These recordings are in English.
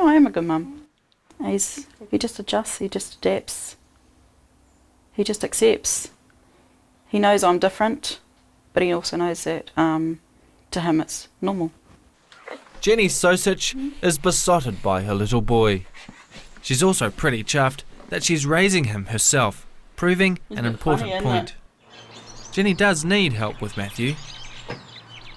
No, I am a good mum. He just adjusts, he just adapts, he just accepts. He knows I'm different, but he also knows that to him it's normal. Jenny Sosich is besotted by her little boy. She's also pretty chuffed that she's raising him herself, proving an important point. Jenny does need help with Matthew.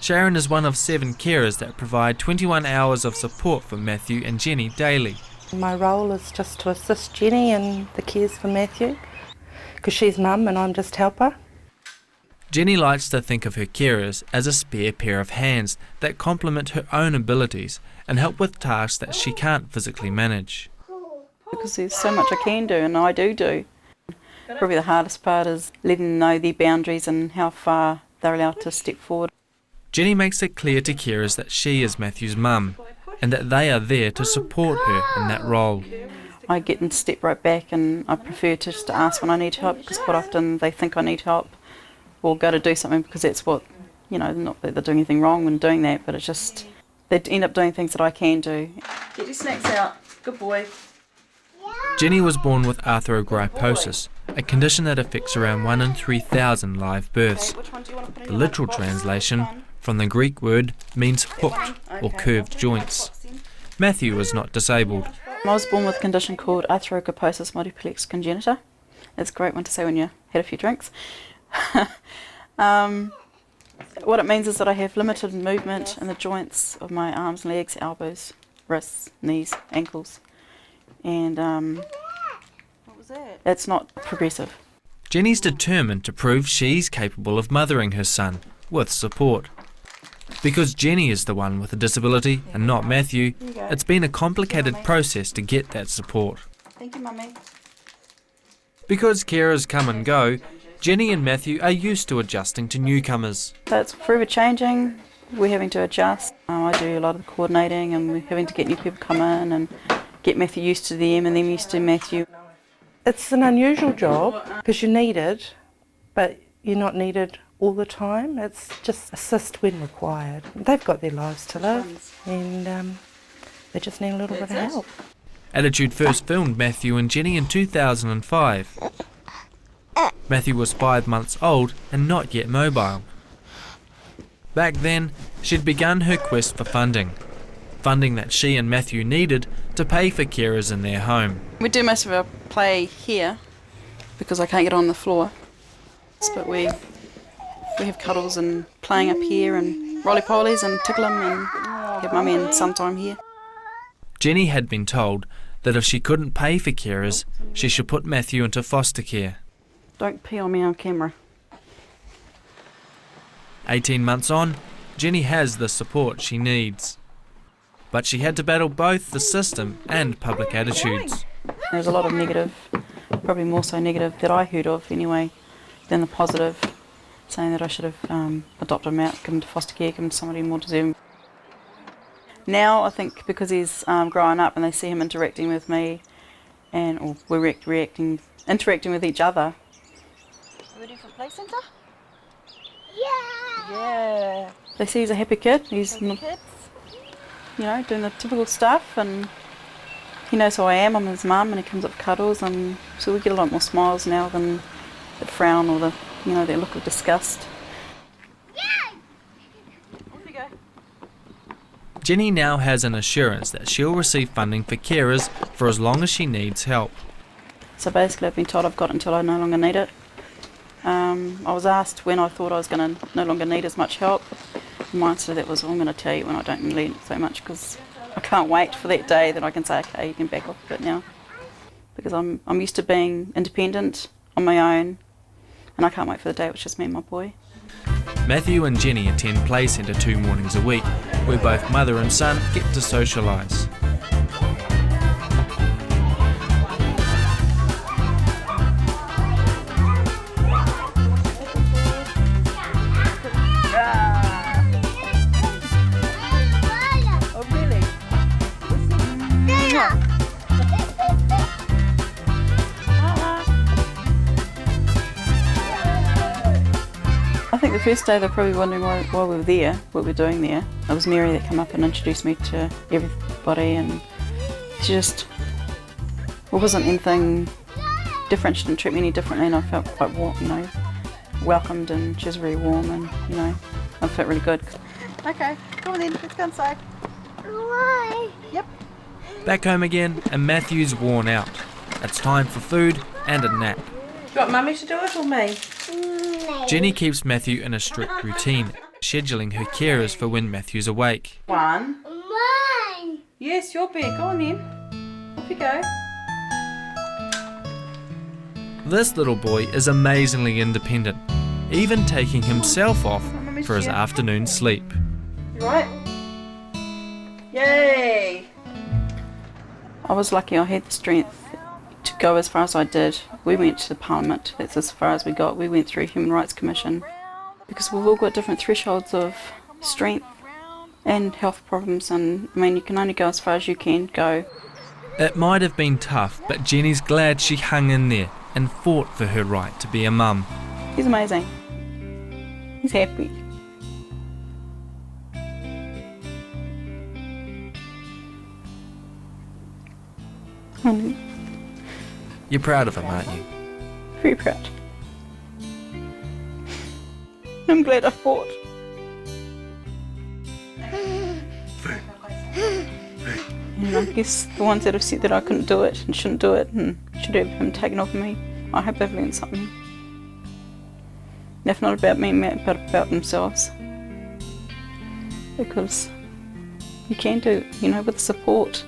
Sharon is one of 7 carers that provide 21 hours of support for Matthew and Jenny daily. My role is just to assist Jenny in the cares for Matthew, because she's mum and I'm just helper. Jenny likes to think of her carers as a spare pair of hands that complement her own abilities and help with tasks that she can't physically manage. Because there's so much I can do, and I do. Probably the hardest part is letting them know their boundaries and how far they're allowed to step forward. Jenny makes it clear to carers that she is Matthew's mum and that they are there to support her in that role. I get them to step right back, and I prefer to just ask when I need help, because quite often they think I need help or go to do something because that's what, not that they're doing anything wrong when doing that, but it's just they end up doing things that I can do. Get your snacks out. Good boy. Jenny was born with arthrogryposis, a condition that affects around 1 in 3,000 live births. The literal translation from the Greek word means hooked or curved joints. Matthew is not disabled. I was born with a condition called arthrogryposis multiplex congenita. It's a great one to say when you had a few drinks. What it means is that I have limited movement in the joints of my arms, legs, elbows, wrists, knees, ankles. And what was that? It's not progressive. Jenny's determined to prove she's capable of mothering her son with support. Because Jenny is the one with a disability and not Matthew, it's been a complicated process to get that support. Thank you, Mummy. Because carers come and go, Jenny and Matthew are used to adjusting to newcomers. So it's forever changing. We're having to adjust. I do a lot of the coordinating, and we're having to get new people come in and get Matthew used to them and them used to Matthew. It's an unusual job because you're needed, but you're not needed all the time. It's just assist when required. They've got their lives to live, and they just need a little bit of help. Attitude first filmed Matthew and Jenny in 2005. Matthew was 5 months old and not yet mobile. Back then, she'd begun her quest for funding that she and Matthew needed to pay for carers in their home. We do most of our play here because I can't get on the floor, but we have cuddles and playing up here and roly-polies and tickle 'em and have Mummy and sometime here. Jenny had been told that if she couldn't pay for carers, she should put Matthew into foster care. Don't pee on me on camera. 18 months on, Jenny has the support she needs. But she had to battle both the system and public attitudes. There's a lot of negative, probably more so negative that I heard of anyway, than the positive, saying that I should have adopted him out, given him to foster care, given him to somebody more deserving. Now I think because he's growing up and they see him interacting with me, or we're interacting with each other. Ready for play centre? Yeah. They see he's a happy kid. He's doing the typical stuff, and he knows who I am. I'm his mum, and he comes up for cuddles, and so we get a lot more smiles now than the frown or that look of disgust. Jenny now has an assurance that she'll receive funding for carers for as long as she needs help. So basically I've been told I've got until I no longer need it. I was asked when I thought I was going to no longer need as much help. My answer to that was, I'm going to tell you when I don't need it so much, because I can't wait for that day that I can say, okay, you can back off a bit now. Because I'm used to being independent on my own, and I can't wait for the day it's just me and my boy. Matthew and Jenny attend Play Centre 2 mornings a week, where both mother and son get to socialise. I think the first day they're probably wondering why we were there, what we were doing there. It was Mary that came up and introduced me to everybody, and it wasn't anything different. She didn't treat me any differently, and I felt quite warm, welcomed, and she was very warm, and I felt really good. Okay, come on then, let's go inside. Why? Yep. Back home again, and Matthew's worn out. It's time for food and a nap. Do you want Mummy to do it or me? Jenny keeps Matthew in a strict routine, scheduling her carers for when Matthew's awake. 1. Mine. Yes, your bed. Go on then. Off you go. This little boy is amazingly independent, even taking himself off for his afternoon sleep. You right? Yay! I was lucky I had the strength to go as far as I did. We went to the Parliament, that's as far as we got. We went through Human Rights Commission because we've all got different thresholds of strength and health problems, and you can only go as far as you can go. It might have been tough, but Jenny's glad she hung in there and fought for her right to be a mum. He's amazing. He's happy. You're proud of him, aren't you? Very proud. I'm glad I fought. And I guess the ones that have said that I couldn't do it and shouldn't do it and should have him taken off me, I hope they've learned something. If not about me, but about themselves. Because you can do, with support.